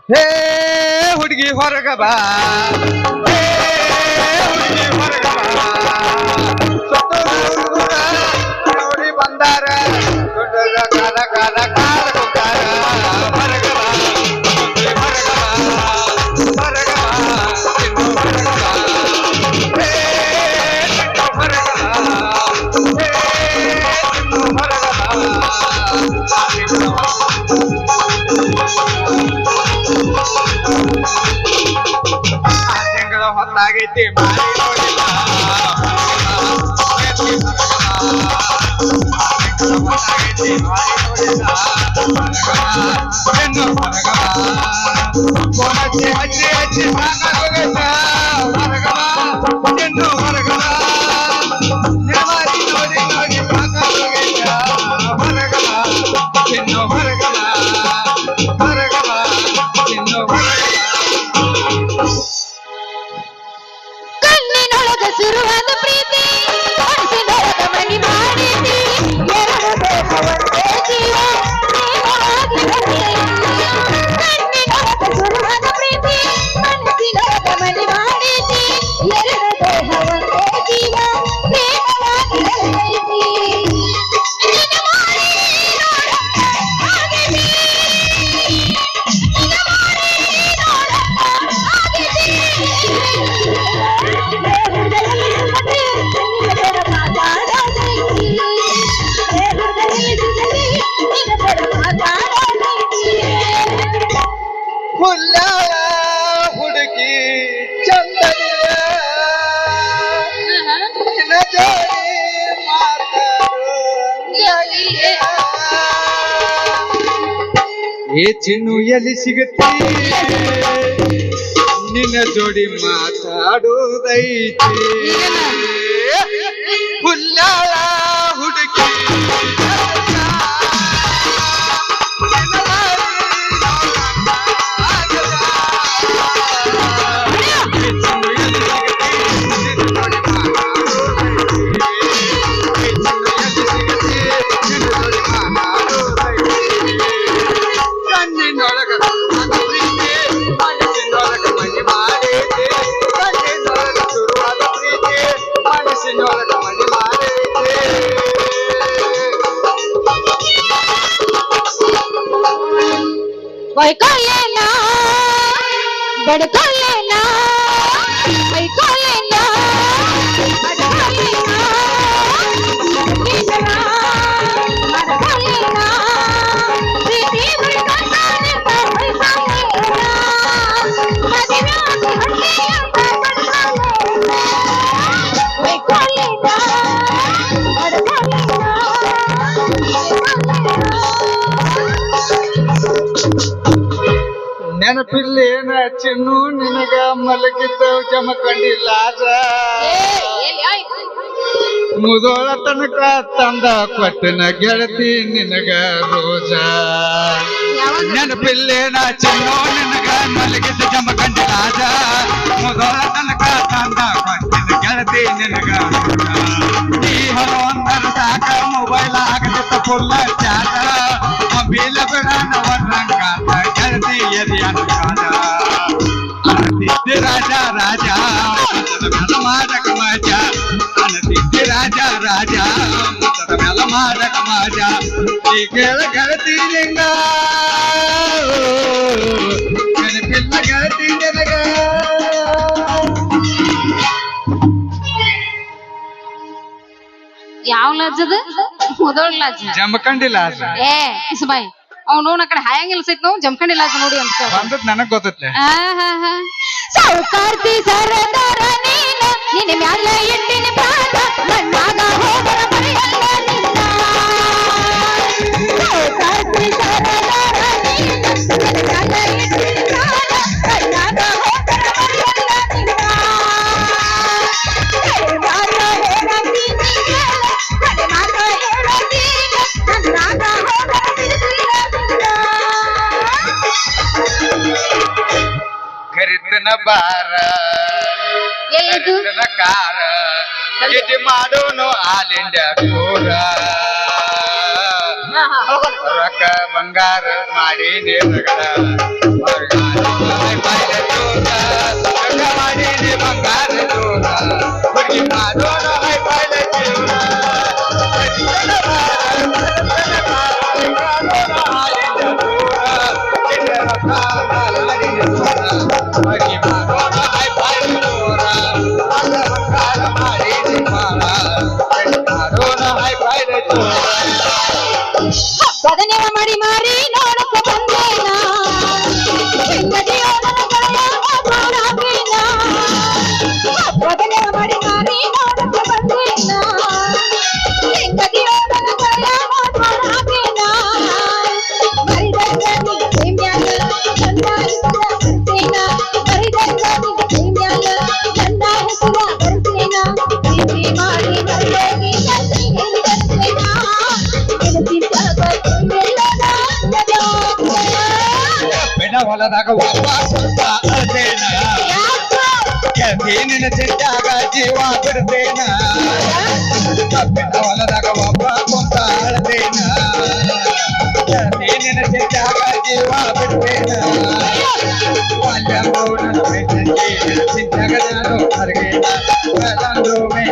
ಹೇ ಹುಡುಗಿ ಹೊರಗ ಬಾ ಹೇ ಹುಡುಗಿ ಹೊರಗ ಬಾ ನೋಡಿ ಬಂದಾರ ದೊಡ್ಡ ಕಾಲ ಕಾಲ ಕಾಲ ಹೋಗಾರ ಹೊರಗ ಬಾ ಹುಡುಗಿ ಹೊರಗ ಬಾ ಹೊರಗ ಬಾ ಇನ್ನು ಹೊರಗ ಬಾ ಹೇ ಇನ್ನು ಹೊರಗ ಬಾ ಹೇ ಇನ್ನು ಹೊರಗ ತಿಂಗಳ ಹೊತ್ತಾಗೈತಿ ಮಾಡಿ ನೋಡಿಲ್ಲ ಹೊತ್ತಾಗೈತಿ ಮಾಡಿ ನೋಡಿಲ್ಲ ಇನ್ನು ಹೊರಗ ಹಚ್ಚಿ ಹಚ್ಚಿ ಹಚ್ಚಿ ಸಾಕಾಗೋಗೈತ ಹೊರಗ ಇನ್ನು ಹೊರಗ ನೆಲವಾಗಿ ನೋಡಿ ನೋಡಿ ಸಾಕಾಗೋಗೈತ ಹೊರಗ ಇನ್ನು ಹೊರಗ ಹೊರಗ ಇನ್ನು ಹೊರಗ ಕಣ್ಣಿನೊಳಗ ಶುರುವಾದ ಪ್ರೀತಿ ಮನಸ್ಸಿನೊಳಗ ಮನಿ ಮಾಡಿದಿ ಎರಡು ದೇಹ ಒಂದೇ ಜೀವ ಪ್ರೇಮವಾಗಿ ಕಣ್ಣಿನೊಳಗ ಶುರುವಾದ ಪ್ರೀತಿ ಮನಸ್ಸಿನೊಳಗ ಮನಿ ಮಾಡಿದಿ ಎರಡು ದೇಹ ಒಂದೇ ಜೀವ ಪ್ರೇಮವಾಗಿ ಹುಲ್ಲಾಳ ಹುಡುಗಿ ಚಂದನಿಯ ನಿನ್ನ ಜೋಡಿ ಮಾತಾಡು ಏ ಚಿನ್ನು ಎಲ್ಲಿ ಸಿಗುತ್ತೆ ನಿನ್ನ ಜೋಡಿ ಮಾತಾಡೋದೈತಿ ಹುಲ್ಲಾಳ ಹುಡುಗಿ ಬೈಕೊಳ್ಳೇನಾ ಬಡ್ಕೊಳ್ಳೇನಾ ಬೈಕೊಳ್ಳೇನಾ ಬಡ್ಕೊಳ್ಳೇನಾ ಕಿಶನ ಬಡ್ಕೊಳ್ಳೇನಾ ಪ್ರೀತಿ ಬಡ್ಕೊಳ್ಳೇನಾ ಬಡ್ಕೊಳ್ಳೇನಾ ಮದಿನಾಗಿ ಹಳ್ಳಿಯ ಬಡ್ಕೊಳ್ಳೇನಾ ಬೈಕೊಳ್ಳೇನಾ ಬಡ್ಕೊಳ್ಳೇನಾ ನೆನಪಿಲ್ಲೇನ ಚಿನ್ನು ನಿನಗ ಮಲಗಿದ್ದ ಜಮಖಂಡಿಲ್ಲ ಮುದೋಳ ತನಕ ತಂದ ಕೊಟ್ಟನ ಗೆಳತಿ ನಿನಗ ರೋಜ ನೆನಪಿಲ್ಲೇನ ಚಿನ್ನು ನಿನಗ ಮಲಗಿದ್ದ ಜಮಖಂಡಿಲ್ಲ ಮುದೋಳ ತನಕ ತಂದ ಕೊಟ್ಟನ ಗೆಳತಿ ನಿನಗ ಈ ಹಲೋ ಅಂದರ ಸಾಕ ಮೊಬೈಲ್ ಆಗದಿತ್ತ ಫುಲ್ಲ ಚಾಟ ಮೊಬೈಲ್ ಬಿಡ ನವರಂಗಾತ ಗೆಳತಿ ಎದಿಯನ ಕಾದ ಅನತಿದ್ದೆ ರಾಜ ರಾಜ ಮುತ್ತದ ಮ್ಯಾಲ ಮಾಡಕ ಮಾಜ ಅನತಿದ್ದೆ ರಾಜ ರಾಜ ಮುತ್ತದ ಮ್ಯಾಲ ಮಾಡಕ ಮಾಜ ಈ ಕೇಳ ಗೆಳತಿ ನಿಂಗ ನೆನಪಿಲ್ಲ ಗೆಳತಿ ನಿನಗ ಯಾವ ಲಾಜದ ಮೊದಲ ಲಾಜ ಜಮಖಂಡಿ ಲಾಜ ಏ ಇಸ್ಬಾಯ್ ಅವ್ನು ಆ ಕಡೆ ಹಾಯಂಗಿಲ್ಲ ಸೈತ್ ನಾವು ಜಮಖಂಡಿ ಲಾಜ ನೋಡಿ ಅಂತ ಬಂದದ್ ನನಗ್ ಗೊತ್ತೈತ್ಲೆ ಸೌಕಾರ್ತಿ ಸರದಾರ ನೀನ ನಿನ್ನ ಮ್ಯಾಲ ಎಟ್ಟಿನ ಪ್ರಾಣ ಮಣ್ಣಾಗ ಹೋಗರ ಮರೆಯಲ್ಲ ನಿನ್ನ ಸೌಕಾರ್ತಿ ಸರದಾರ ನೀನ ನಿನ್ನ ಮ್ಯಾಲ ಎಟ್ಟಿನ ಪ್ರಾಣ ಮಣ್ಣಾಗ ಹೋಗರ ಮರೆಯಲ್ಲ ನಿನ್ನ ಮಾತ ಹೇಳತಿ ನೀನ ಮಾತ ಹೇಳತಿ ನನ್ನಾಗ ಹೋಗರ ಕರಿತನ ಬಾರ ಕರಿತನ ಕಾರ ಇದು ಮಾಡೋನು ಆಲ್ ಇಂಡಿಯಾ ಟೂರ ರೊಕ್ಕ ಬಂಗಾರ ಮಾಡಿ ನೇರಗಳ ಬದನೆಯ ಮಾಡಿ ಮಾರಿ ನೋಡಕ ಬಂದೇನ ಹೆಂಗದಿಯೋದನ ಗೆಳೆಯ ಮಾತಾಡಬೇನ ಬದನೆಯ ಮಾಡಿ ಮಾರಿ ನೋಡಕ ಬಂದೇನ ಹೆಂಗದಿಯೋದನ ಗೆಳೆಯ ಮಾತಾಡಬೇನ ಮರಿದಂಗ ಪ್ರೇಮ್ಯಾಲ ನನ್ನ ಹೆಸರ ಬರ್ತೇನ ಮರಿದಂಗ ಪ್ರೇಮ್ಯಾಲ ನನ್ನ ಹೆಸರ ಬರ್ತೇನ ಪ್ರೀತಿ ಮಾಡಿ ಮರಳೋಗಿ ಬರ್ತೇನ ಹೊಲದಾಗ ಒಬ್ಬ ಸ್ವಲ್ಪ ಅಳ್ತೇನ ಗೆಳತಿನ ಸಿಟ್ಟಾಗ ಜೀವ ಬಿಡ್ತೇನ ಹೊಲದಾಗ ಒಬ್ಬ ಕುಂತ ಅಳ್ತೇನ ಗೆಳತಿನ ಸಿಟ್ಟಾಗ ಜೀವ ಬಿಡ್ತೇನ ಸಿಟ್ಟಾಗ ನಾನು ಹೊರಗೇನ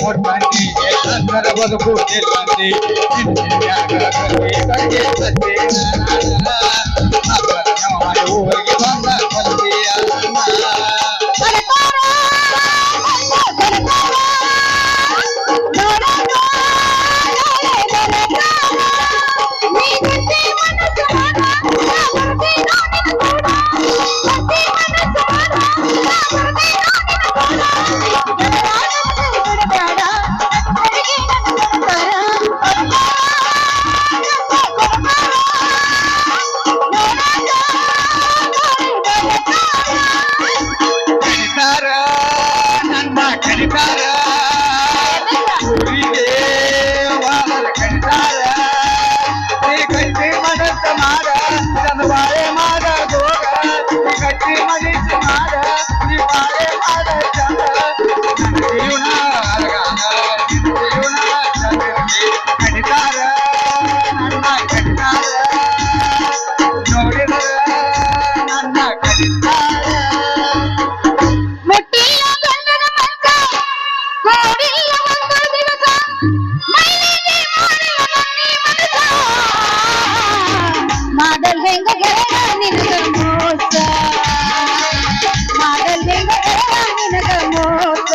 ಹೊರಬಂದಿ ಅಂತರ ಬದುಕು ಗೆಲ್ಲಂದಿ ಊರಿಗೆ ಬಂದ ಬಂದಿಯ ಮಾಡಲ್ ಹೆಂಗ ಗೆಳೆಯ ನಿನಗ ಮೋಸ ಮಾಡಲ್ ಹೆಂಗ ಗೆಳೆಯ ನಿನಗ ಮೋಸ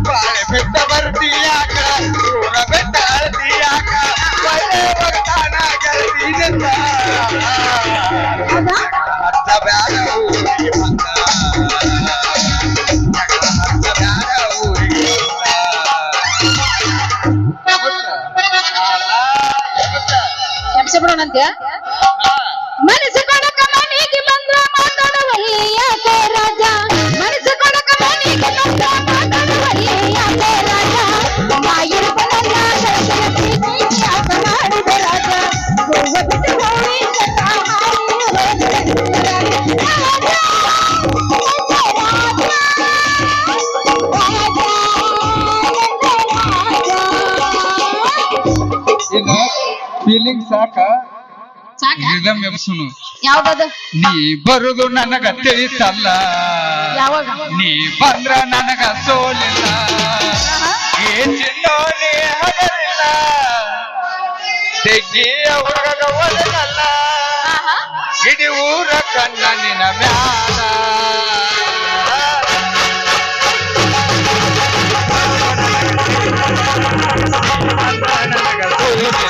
ಬಾಳೆ ಬೆಟ್ಟ ಬರ್ತೀಯಾಕ ಊರ ಬೆಟ್ಟ ಅಳ್ತೀಯಾಕ ಒಳ್ಳೆ ಭಕ್ತಾನ ಗೆಳತಿನಿಂದ ಹತ್ತ ಬ್ಯಾಡ ಊರಿಗೆ ಬಂದ ಹತ್ತ ಬ್ಯಾಡ ಊರಿಗೆ ಬಿಡೋಣಂತೆ ಮನಸ್ಸು ಕೊಡಕ ಮನೆಗೆ ಬಂದ್ರ ಮಾತಾಡುವಲ್ಲಿ ಯಾಕೆ ರಾಜ ಮನಸ್ಸು ಕೊಡಕ ಮನೆಗೆ ಬಂದ್ರ ಮಾತಾಡುವಲ್ಲಿ ಯಾಕೆ ರಾಜ ಬಾಯಿರ ಬಲಲ್ಲ ದರ್ಶನ ಪ್ರೀತಿ ಯಾಕ ಮಾಡಿದ ರಾಜ ಗೋವ ಬಿಟ್ಟು ಹೋಗಿ ಸತ್ತ ಹಾರಿ ಇನ್ನು ಫೀಲಿಂಗ್ ಸಾಕ ರಿದಮ್ ಎಬ್ಸುನು ಯಾವ್ದದು ನೀ ಬರುದು ನನಗ ತಿಳಿತಲ್ಲ ಯಾವಾಗ ನೀ ಬಂದ್ರ ನನಗ ಸೋಲಿಲ್ಲ ಏ ಚಿನ್ನೋ ನೀ ಹಗಲಿಲ್ಲ ತೆಗಿಯ ಹುಡುಗ ಒಲಗಲ್ಲ ಇಡೀ ಊರ ಕಣ್ಣ ನಿನ ಮ್ಯಾಲ ನನಗ ಸೋಲಿಲ್ಲ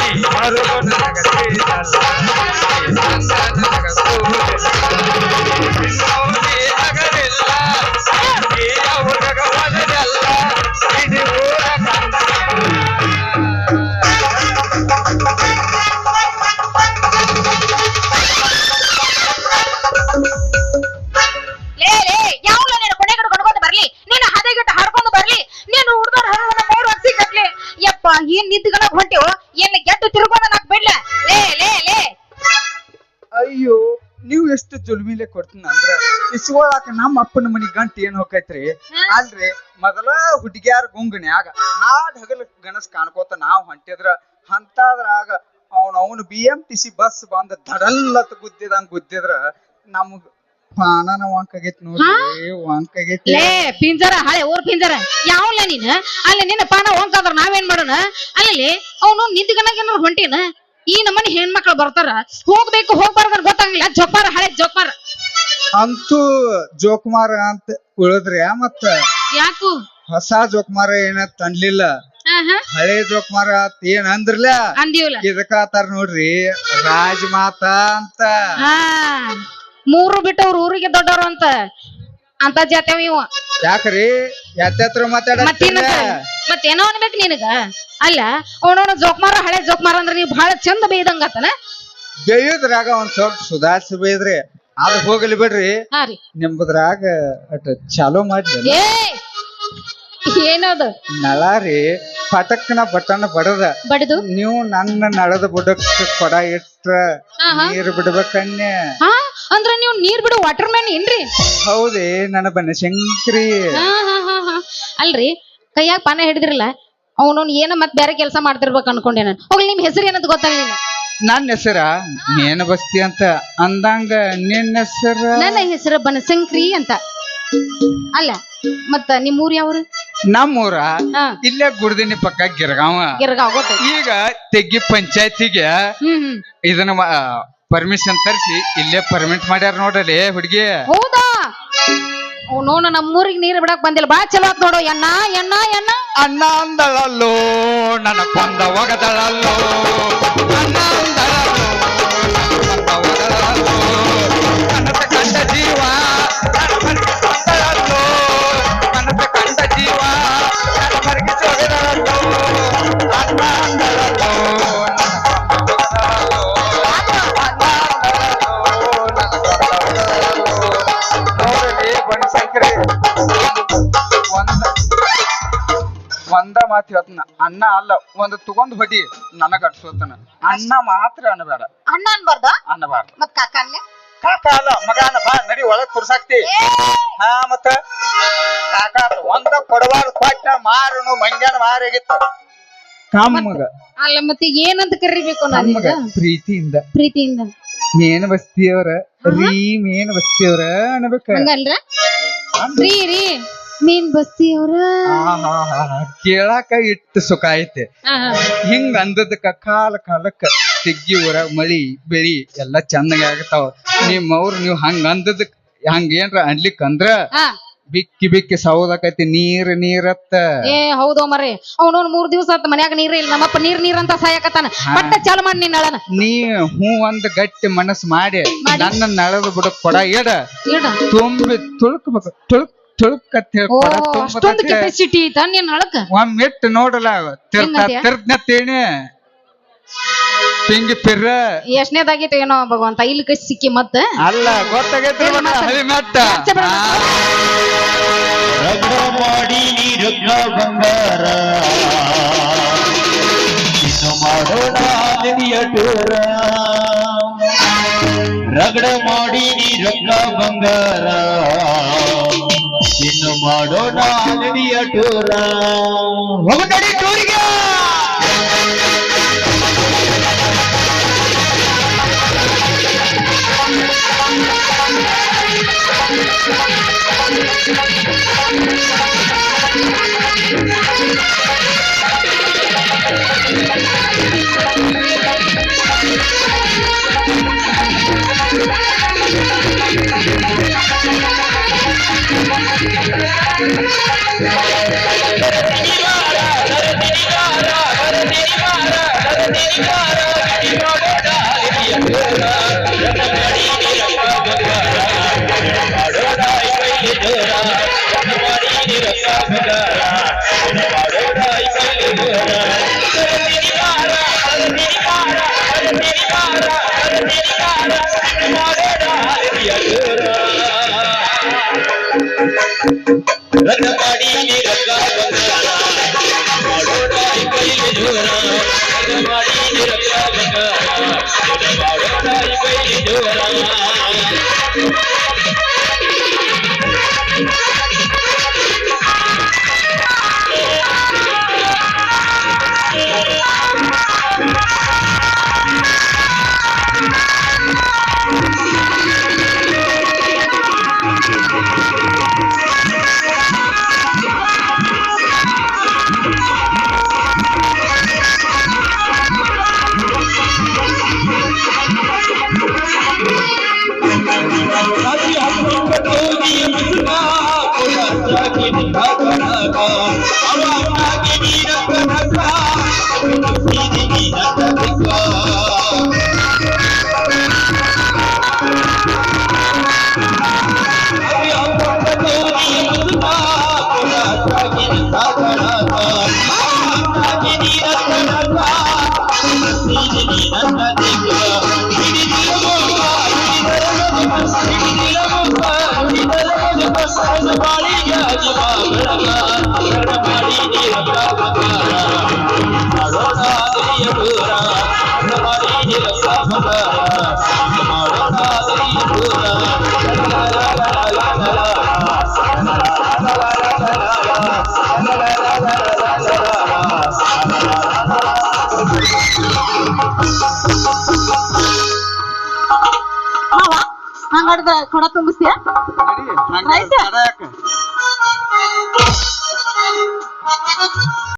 ನೀ ಬರುದು ನನಗ ತಿಳಿತಲ್ಲ ನನಗ ಸೋಲಿಲ್ಲ ಏನ್ ನಿಂತ್ಕೊಂಡ ಹೊಂಟಿವು ಏನ್ ಗೆಟ್ಟು ತಿರ್ಕೊಂಡ ನಾಕ್ ಬಿಡ್ಲ ಲೇ ಲೇ ಲೇ ಅಯ್ಯೋ ನೀವ್ ಎಷ್ಟು ಜುಲ್ಮಿಲೆ ಕೊಡ್ತೀನ ಅಂದ್ರ ಇಸ್ಕೊಳಾಕ ನಮ್ಮ ಅಪ್ಪನ ಮನಿ ಗಂಟು ಏನ್ ಹೋಗೈತ್ರಿ ಅಲ್ರಿ ಮೊದಲ ಹುಡುಗ್ಯಾರ ಗುಂಗನ್ಯಾಗ ಹಾಡ್ ಹಗಲ ಗಣಸ್ ಕಾಣ್ಕೋತ ನಾವ್ ಹೊಂಟಿದ್ರ ಅಂತದ್ರಾಗ ಅವನು BMTC ಬಸ್ ಬಂದ ಧಡಲ್ಲತ್ ಗುದ್ದಿದ್ರ ನಮ್ಗ ಪಾನನ ವಾಂಕಾಗೈತಿ ನೋಡ್ರಿ ವಾಂಕಾಗೈತಿ ಲೇ ಪಿಂಜರ ಹಳೆ ಊರ್ ಪಿಂಜರ ಯಾವಲ್ಲ ನೀನ್ ಅಲ್ಲಿ ನಿನ್ನ ಪಾನ ಹೊಂಕಾದ್ರ ನಾವೇನ್ ಮಾಡೋಣ ಅಲ್ಲಿ ಅವನು ನಿಂತ್ಕನಾಗ ಏನಾರ ಹೊಂಟಿನ ಈ ನಮ್ಮನಿ ಹೆಣ್ಮಕ್ಳು ಬರ್ತಾರ ಹೋಗ್ಬೇಕು ಹೋಗ್ಬಾರ್ದ ಗೊತ್ತಾಗಿಲ್ಲ ಜೋಕ್ಮಾರ ಹಳೆ ಜೋಕ್ಮಾರ ಅಂತೂ ಜೋಕುಮಾರ ಅಂತ ಉಳಿದ್ರಿ ಮತ್ತ ಯಾಕು ಹೊಸ ಜೋಕುಮಾರ ಏನ ತಂದ್ಲಿಲ್ಲ ಹಳೆ ಜೋಕುಮಾರ ಏನ್ ಅಂದ್ರಲ್ಲ ಅಂದಿವಲ್ಲ ಇದಕ್ಕಾತಾರ ನೋಡ್ರಿ ರಾಜಮಾತಾ ಅಂತ ಮೂರು ಬಿಟ್ಟವ್ರು ಊರಿಗೆ ದೊಡ್ಡವ್ರು ಅಂತ ಜಾತ್ಯಾವ ಇವ ಯಾಕ್ರಿ ಯಾತ್ರ ಮತ್ತೇನೋ ಅನ್ಬೇಕು ನಿನಗ ಅಲ್ಲ ಅವನವನ ಜೋಕ್ಮಾರ ಹಳೆ ಜೋಕ್ಮಾರ ಅಂದ್ರ ನೀವು ಬಹಳ ಚಂದ ಬೇಯ್ದಂಗತನ ಬೇಯುದ್ರಾಗ ಒಂದ್ ಸ್ವಲ್ಪ ಸುಧಾರಿಸಿ ಬೇಯ್ದ್ರಿ ಅದ್ ಹೋಗ್ಲಿ ಬಿಡ್ರಿ ಹಾ ರೀ ನಿಮ್ದ್ರಾಗ ಅಟ್ ಚಾಲೋ ಮಾಡ್ಲಿ ಏ ಏನದು ನಳ ರೀ ಪಟಕ್ನ ಬಟನ್ ಬಡದು ನೀವು ನನ್ನ ನಳದ ಬುಡಕ್ ಕೊಡ ಇಟ್ರ ನೀರ್ ಬಿಡ್ಬೇಕನ್ಯ ಅಂದ್ರ ನೀವು ನೀರ್ ಬಿಡು ವಾಟರ್ ಮ್ಯಾನ್ ಏನ್ರಿ ಹೌದೇ ನನ್ನ ಬನಶಂಕರಿ ಅಲ್ರಿ ಕೈಯಾಗ ಪಾನ ಹಿಡಿದ್ರಲ್ಲ ಅವನವ್ನ ಏನ ಮತ್ ಬೇರೆ ಕೆಲಸ ಮಾಡ್ತಿರ್ಬೇಕು ಅನ್ಕೊಂಡೆ ನಾನು ಹೋಗ್ಲಿ ನಿಮ್ ಹೆಸರು ಏನಂತ ಗೊತ್ತಾಗ್ಲಿಲ್ಲ ನನ್ನ ಹೆಸರ ಮೇನ ಬಸ್ತಿ ಅಂತ ಅಂದಂಗ ನಿನ್ನ ಹೆಸರ ನನ್ನ ಹೆಸರು ಬನಶಂಕರಿ ಅಂತ ಅಲ್ಲ ಮತ್ತ ನಿಮ್ ಊರ್ ಯಾವ್ರು ನಮ್ಮೂರ ಇಲ್ಲೇ ಗುಡ್ದಿನಿ ಪಕ್ಕ ಗಿರ್ಗಾವ ಈಗ ತೆಗ್ಗಿ ಪಂಚಾಯತಿಗೆ ಇದನ್ನ ಪರ್ಮಿಷನ್ ತರಿಸಿ ಇಲ್ಲೇ ಪರ್ಮಿಟ್ ಮಾಡ್ಯಾರ ನೋಡ್ರಿ ಹುಡುಗಿ ಹೌದಾ ನೋಡ ನಮ್ಮೂರಿಗೆ ನೀರು ಬಿಡಕ್ ಬಂದಿಲ್ಲ ಬಾ ಚಲೋ ಆತ್ ನೋಡು ಎಣ್ಣ ಎಣ್ಣ ಎಣ್ಣ ಅಣ್ಣ ಅಂದಳಲ್ಲೋ ನನ್ನ ಕೊಂದ ಒಗದಳಲ್ಲೋ ಅಣ್ಣ ಅಂದಳಲ್ಲೋ ನನ್ನ ಕೊಂದ ಒಗದಳಲ್ಲೋ ಕನಸ ಕಂಡ ಜೀವ ಅಂದಳಲ್ಲೋ ಕನಸ ಕಂಡ ಜೀವ ನನ್ನ ಮರಗಿಸಿ ಒಗದಳಲ್ಲೋ ಅಣ್ಣ ಅಂದಳಲ್ಲೋ ಒಂದ ಮಾತು ಹೇಳ್ತನ ಅಣ್ಣ ಅಲ್ಲ ಒಂದು ತಗೊಂಡ್ ಹೊಡಿ ನನಗ ಅಡ್ಸೋತನ ಅಣ್ಣ ಮಾತ್ರ ಅನ್ಬೇಡ ಅಣ್ಣ ಅನ್ಬಾರ್ದ ಅನ್ನಬಾರ್ದು ಮತ್ ಕಾಕ ಅನ್ಲೆ ಕಾಕ ಅಲ್ಲ ಮಗನ ಬಾ ನಡಿ ಒಳಗ್ ಕುರ್ಸಾಕ್ತಿ ಹಾ ಮತ್ತ ಕಾಕ ಒಂದ ಕೊಡವಾರ ಕೊಟ್ಟ ಮಾರನು ಮಂಗ್ಯಾನ ಮಾರಾಗಿತ್ತು ಕಾಮಗ ಅಲ್ಲ ಮತ್ತೆ ಏನಂತ ಕರಿಬೇಕು ನಮಗ ಪ್ರೀತಿಯಿಂದ ಮೇನ ಬಸ್ತಿಯವ್ರ ಮೇನ ಬಸ್ತಿಯವ್ರ ಅನ್ಬೇಕ ಹಂಗಲ್ರ ರೀ ಮೀನ್ ಬಸ್ತಿಯವ್ರ ಕೇಳಾಕ ಇಟ್ಟು ಸುಖ ಐತೆ ಹಿಂಗ ಅಂದದಕ್ಕ ಕಾಲಕ್ಕ ತೆಗ್ಗಿ ಊರ ಮಳಿ ಬೆಳಿ ಎಲ್ಲಾ ಚಂದಗೆ ಆಗತಾವ ನಿಮ್ಮವ್ರು ನೀವ್ ಹಂಗ ಅಂದದಕ್ ಹಂಗ ಏನ್ರ ಅನ್ಲಿಕ್ ಅಂದ್ರ ಬಿಕ್ಕಿ ಸೌದಕೈತಿ ನೀರತ್ತ ಏ ಹೌದು ಮರ್ರಿ ಅವನವ್ನ 3 ದಿವಸ ಆತ ಮನ್ಯಾಗ ನೀರ ಇಲ್ಲ ನಮ್ಮಪ್ಪ ನೀರ್ ಅಂತ ಸಾಯಕತ್ತಾನ ಬಟ್ಟ ಚಾಲು ಮಾಡಿ ನೀನ್ ನಳನ ನೀ ಒಂದ್ ಗಟ್ಟಿ ಮನಸ್ಸು ಮಾಡಿ ನನ್ನ ನಳದ ಬಿಡ ಕೊಡ ಎಡ ತುಂಬಿ ತುಳುಕ್ಬೇಕು ಕೆಪಾಸಿಟಿ ಐತ ನೀನ್ ನಳಕ ಒಮ್ಮೆಟ್ಟು ನೋಡಲ್ಲ ತಿರ್ತೇನೆ ಪಿಂಗಿ ಪಿರ್ರ ಎಷ್ಟನೇದಾಗೈತೆ ಏನೋ ಭಗವಂತ ಇಲ್ಲಿ ಕೈ ಸಿಕ್ಕಿ ಮತ್ತ ಅಲ್ಲ ಗೊತ್ತಾಗೈತೆ ಮೆಟ್ಟ ಮಾಡಿ ನೀರಗ್ನ ಬಂಗಾರ ಇನ್ನು ಮಾಡೋಣ ನೆನೆಯಟೂರ ರಗಡ ಮಾಡಿ ನೀರಗ್ನ ಬಂಗಾರ ಇನ್ನು ಮಾಡೋಣ ನೆನೆಯಟೂರ ಹೋಗಡಿ ಟೂರಿಗೆ ನನ್ನ ಬಾಳಿಗೆ ದೀಪ ಬೆಳಗ ರಗಡ ಮಾಡಿ ನೀ ರಕ್ತ ಬಂಗಾರ ಮಾಡೋಣ ದರಿಯ ಟೂರ ರಗಡ ಮಾಡಿ ನೀ ರಕ್ತ ಬಂಗಾರ ಮಾಡೋಣ ದರಿಯ ಟೂರ ಮಾವ ಹಂಗಾಡ್ದ ಕೊಡ ತುಂಬಿಸ್ತೀಯ ನಡಿ, ಹಂಗ ಆಯ್ತಾ? ತಡ ಯಾಕ?